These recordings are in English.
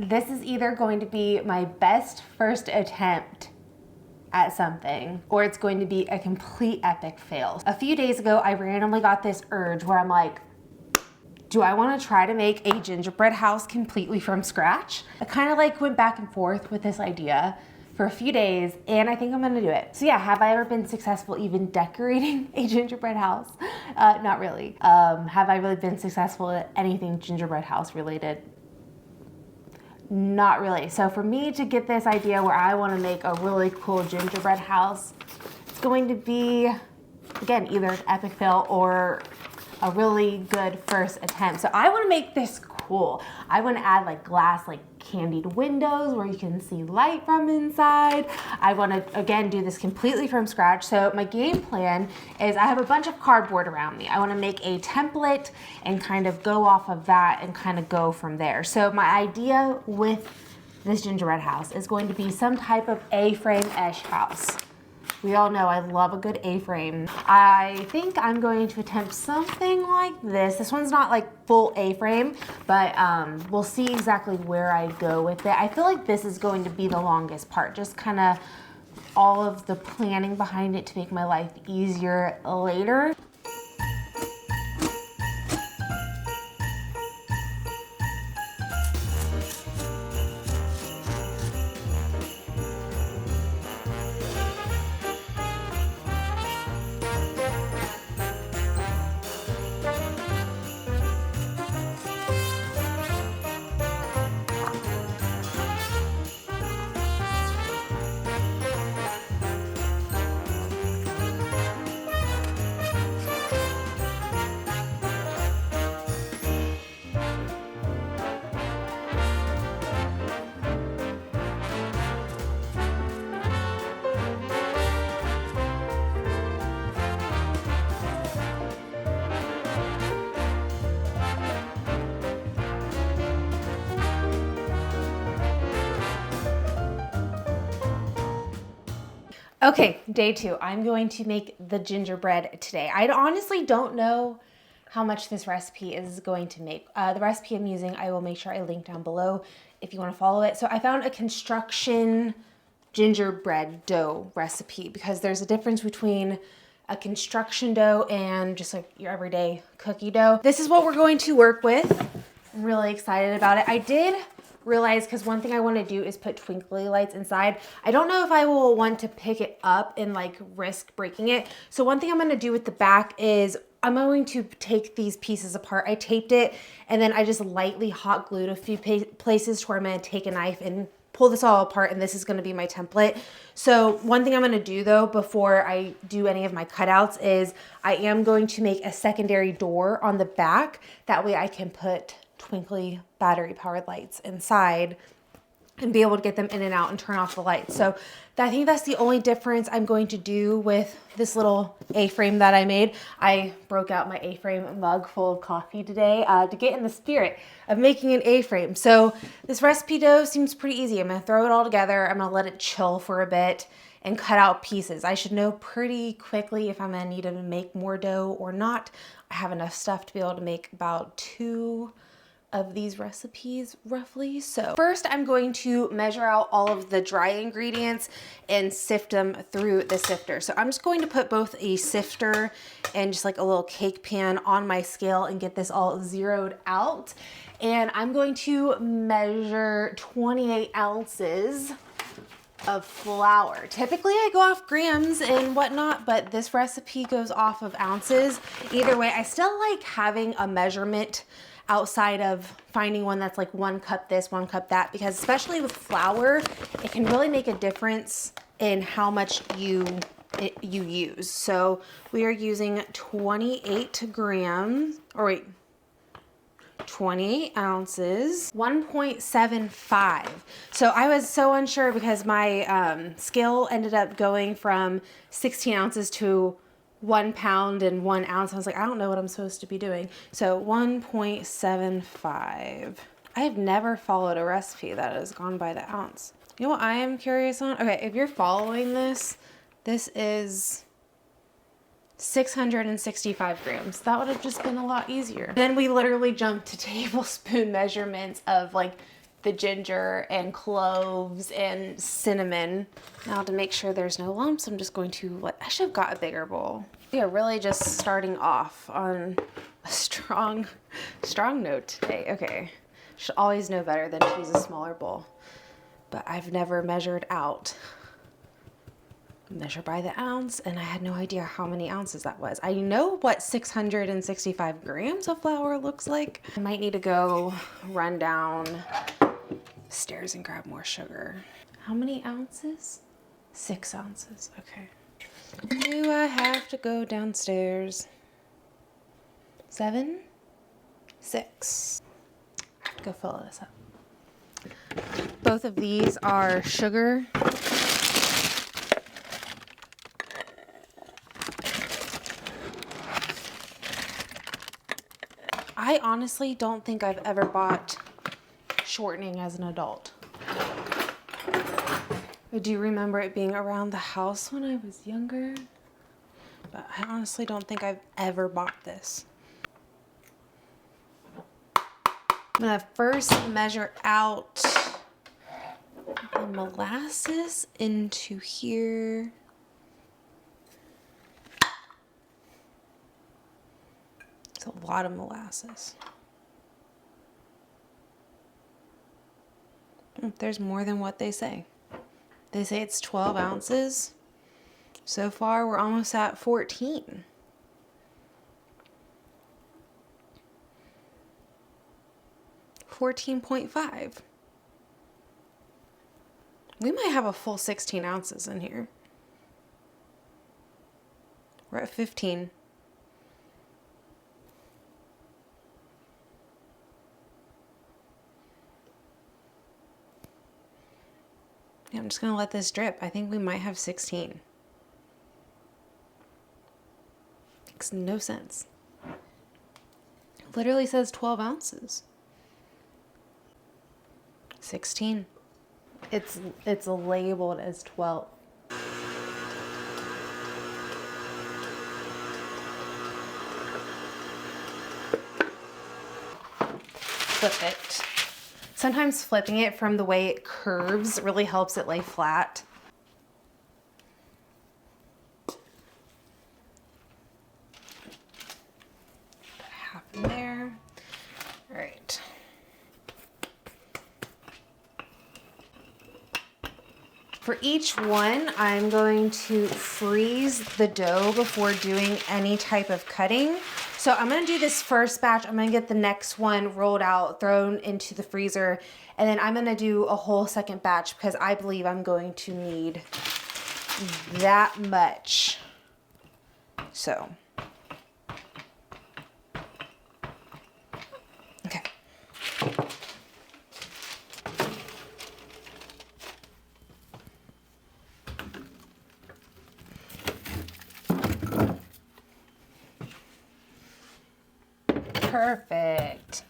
This is either going to be my best first attempt at something, or it's going to be a complete epic fail. A few days ago, I randomly got this urge where I'm like, do I want to try to make a gingerbread house completely from scratch? I kind of like went back and forth with this idea for a few days, and I think I'm gonna do it. So yeah, have I ever been successful even decorating a gingerbread house? Not really. Have I really been successful at anything gingerbread house related? Not really. So for me to get this idea where I want to make a really cool gingerbread house, it's going to be, again, either an epic fail or a really good first attempt. So I want to make this cool. I want to add like glass, like candied windows where you can see light from inside. I want to, again, do this completely from scratch. So my game plan is I have a bunch of cardboard around me. I want to make a template and kind of go off of that and kind of go from there. So my idea with this gingerbread house is going to be some type of A-frame-ish house. We all know I love a good A-frame. I think I'm going to attempt something like this. This one's not like full A-frame, but we'll see exactly where I go with it. I feel like this is going to be the longest part, just kind of all of the planning behind it to make my life easier later. Okay, day 2. I'm going to make the gingerbread today. I honestly don't know how much this recipe is going to make. The recipe I'm using, I will make sure I link down below if you want to follow it. So I found a construction gingerbread dough recipe because there's a difference between a construction dough and just like your everyday cookie dough. This is what we're going to work with. I'm really excited about it. I did realize, because one thing I want to do is put twinkly lights inside. I don't know if I will want to pick it up and like risk breaking it. So one thing I'm going to do with the back is I'm going to take these pieces apart. I taped it and then I just lightly hot glued a few places to where I'm going to take a knife and pull this all apart, and this is going to be my template. So one thing I'm going to do though before I do any of my cutouts is I am going to make a secondary door on the back. That way I can put twinkly battery powered lights inside and be able to get them in and out and turn off the lights. So I think that's the only difference I'm going to do with this little A-frame that I made. I broke out my A-frame mug full of coffee today to get in the spirit of making an A-frame. So this recipe dough seems pretty easy. I'm gonna throw it all together. I'm gonna let it chill for a bit and cut out pieces. I should know pretty quickly if I'm gonna need to make more dough or not. I have enough stuff to be able to make about 2 of these recipes roughly. So first I'm going to measure out all of the dry ingredients and sift them through the sifter. So I'm just going to put both a sifter and just like a little cake pan on my scale and get this all zeroed out. And I'm going to measure 28 ounces of flour. Typically I go off grams and whatnot, but this recipe goes off of ounces. Either way, I still like having a measurement outside of finding one that's like 1 cup this, 1 cup that, because especially with flour, it can really make a difference in how much you use. So we are using 28 grams, or wait, 28 ounces, 1.75. So I was so unsure because my scale ended up going from 16 ounces to 1 pound and 1 ounce. I was like, I don't know what I'm supposed to be doing. So 1.75. I have never followed a recipe that has gone by the ounce. You know what I am curious on? Okay, if you're following this, this is 665 grams. That would have just been a lot easier. Then we literally jumped to tablespoon measurements of like the ginger and cloves and cinnamon. Now to make sure there's no lumps, I'm just going to, I should have got a bigger bowl. We are really just starting off on a strong note today. Okay, should always know better than to use a smaller bowl, but I've never measured out. Measure by the ounce, and I had no idea how many ounces that was. I know what 665 grams of flour looks like. I might need to go run down stairs and grab more sugar. How many ounces? 6 ounces, okay. Do I have to go downstairs? 7? 6. I have to go fill this up. Both of these are sugar. I honestly don't think I've ever bought shortening as an adult. I do remember it being around the house when I was younger, but I honestly don't think I've ever bought this. I'm gonna first measure out the molasses into here. It's a lot of molasses. There's more than what they say. They say it's 12 ounces. So far, we're almost at 14. $14.5. We might have a full 16 ounces in here. We're at 15. I'm just gonna let this drip. I think we might have 16. Makes no sense. It literally says 12 ounces. 16. It's labeled as 12. Flip it. Sometimes flipping it from the way it curves really helps it lay flat. Half in there. All right. For each one, I'm going to freeze the dough before doing any type of cutting. So I'm gonna do this first batch. I'm gonna get the next one rolled out, thrown into the freezer, and then I'm gonna do a whole second batch because I believe I'm going to need that much. So, okay. Perfect.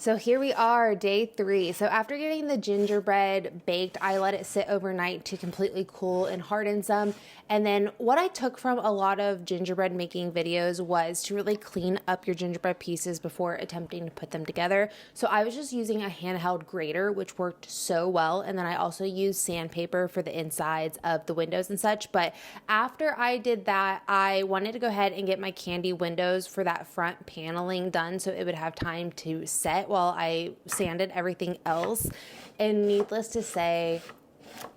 So here we are, day 3. So after getting the gingerbread baked, I let it sit overnight to completely cool and harden some. And then what I took from a lot of gingerbread making videos was to really clean up your gingerbread pieces before attempting to put them together. So I was just using a handheld grater, which worked so well. And then I also used sandpaper for the insides of the windows and such. But after I did that, I wanted to go ahead and get my candy windows for that front paneling done so it would have time to set while I sanded everything else. And needless to say,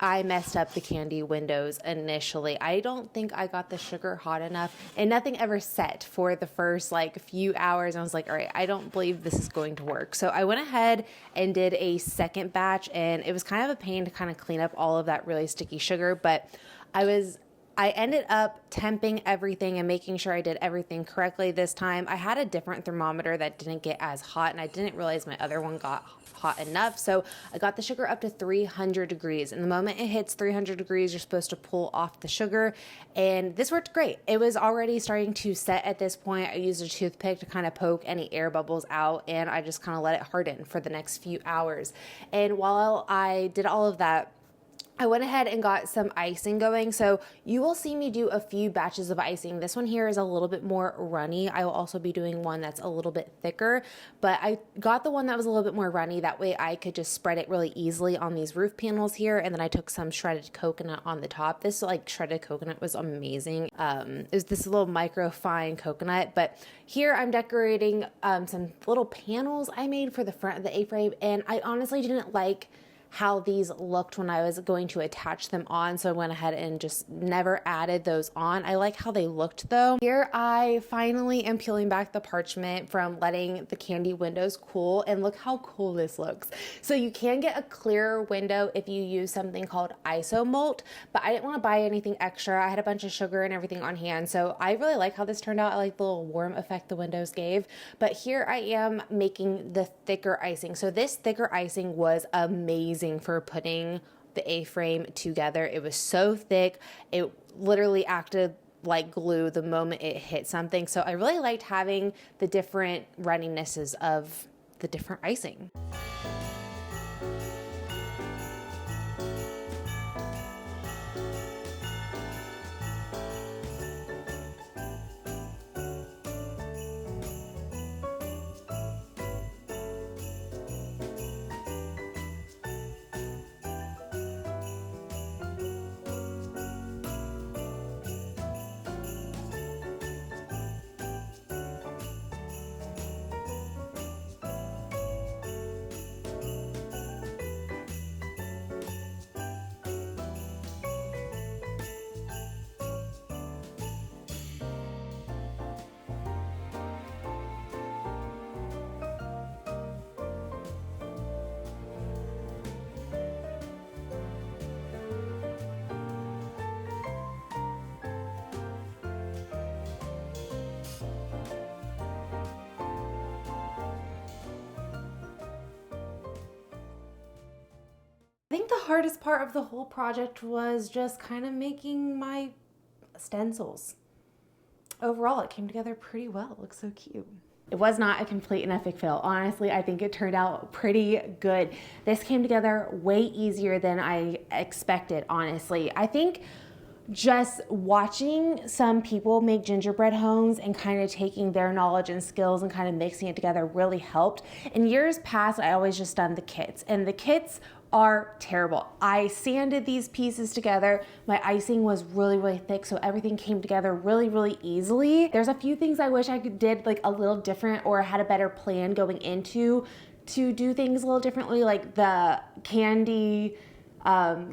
I messed up the candy windows initially. I don't think I got the sugar hot enough, and nothing ever set for the first few hours. I was like, all right, I don't believe this is going to work. So I went ahead and did a second batch, and it was kind of a pain to kind of clean up all of that really sticky sugar, but I ended up temping everything and making sure I did everything correctly this time. I had a different thermometer that didn't get as hot, and I didn't realize my other one got hot enough. So I got the sugar up to 300 degrees. And the moment it hits 300 degrees, you're supposed to pull off the sugar. And this worked great. It was already starting to set at this point. I used a toothpick to kind of poke any air bubbles out, and I just kind of let it harden for the next few hours. And while I did all of that, I went ahead and got some icing going. So you will see me do a few batches of icing. This one here is a little bit more runny. I will also be doing one that's a little bit thicker, but I got the one that was a little bit more runny. That way I could just spread it really easily on these roof panels here. And then I took some shredded coconut on the top. This shredded coconut was amazing. It was this little micro fine coconut, but here I'm decorating some little panels I made for the front of the A-frame. And I honestly didn't like how these looked when I was going to attach them on, so I went ahead and just never added those on. I like how they looked though. Here I finally am peeling back the parchment from letting the candy windows cool, and look how cool this looks. So you can get a clearer window if you use something called isomalt, but I didn't want to buy anything extra. I had a bunch of sugar and everything on hand, so I really like how this turned out. I like the little warm effect the windows gave. But here I am making the thicker icing. So this thicker icing was amazing for putting the A-frame together. It was so thick, it literally acted like glue the moment it hit something. So I really liked having the different runninesses of the different icing. I think the hardest part of the whole project was just kind of making my stencils. Overall, it came together pretty well. It looks so cute. It was not a complete and epic fail. Honestly, I think it turned out pretty good. This came together way easier than I expected, honestly. I think just watching some people make gingerbread homes and kind of taking their knowledge and skills and kind of mixing it together really helped. In years past, I always just done the kits, and the kits are terrible. I sanded these pieces together. My icing was really, really thick, so everything came together really, really easily. There's a few things I wish I did a little different or had a better plan going into to do things a little differently, like the candy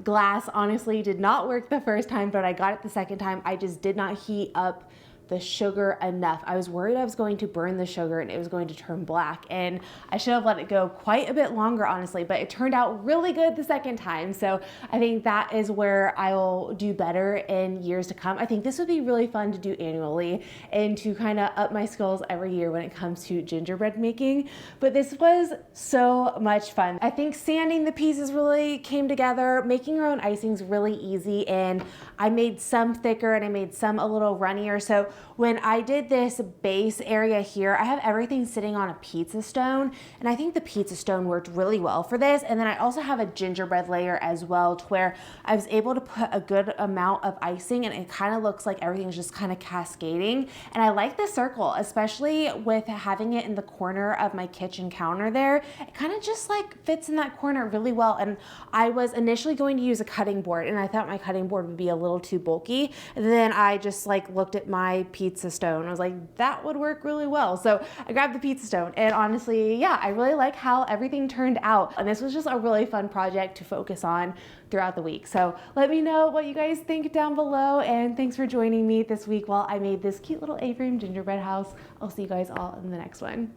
glass honestly did not work the first time, but I got it the second time. I just did not heat up the sugar enough. I was worried I was going to burn the sugar and it was going to turn black, and I should have let it go quite a bit longer, honestly, but it turned out really good the second time. So I think that is where I'll do better in years to come. I think this would be really fun to do annually and to kind of up my skills every year when it comes to gingerbread making. But this was so much fun. I think sanding the pieces really came together. Making your own icing is really easy, and I made some thicker and I made some a little runnier. So when I did this base area here, I have everything sitting on a pizza stone, and I think the pizza stone worked really well for this. And then I also have a gingerbread layer as well, to where I was able to put a good amount of icing, and it kind of looks like everything's just kind of cascading. And I like this circle, especially with having it in the corner of my kitchen counter there. It kind of just like fits in that corner really well. And I was initially going to use a cutting board, and I thought my cutting board would be a little too bulky. And then I just like looked at my pizza stone. I was like, that would work really well. So I grabbed the pizza stone, and honestly, yeah, I really like how everything turned out. And this was just a really fun project to focus on throughout the week. So let me know what you guys think down below, and thanks for joining me this week while I made this cute little A-frame gingerbread house. I'll see you guys all in the next one.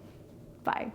Bye.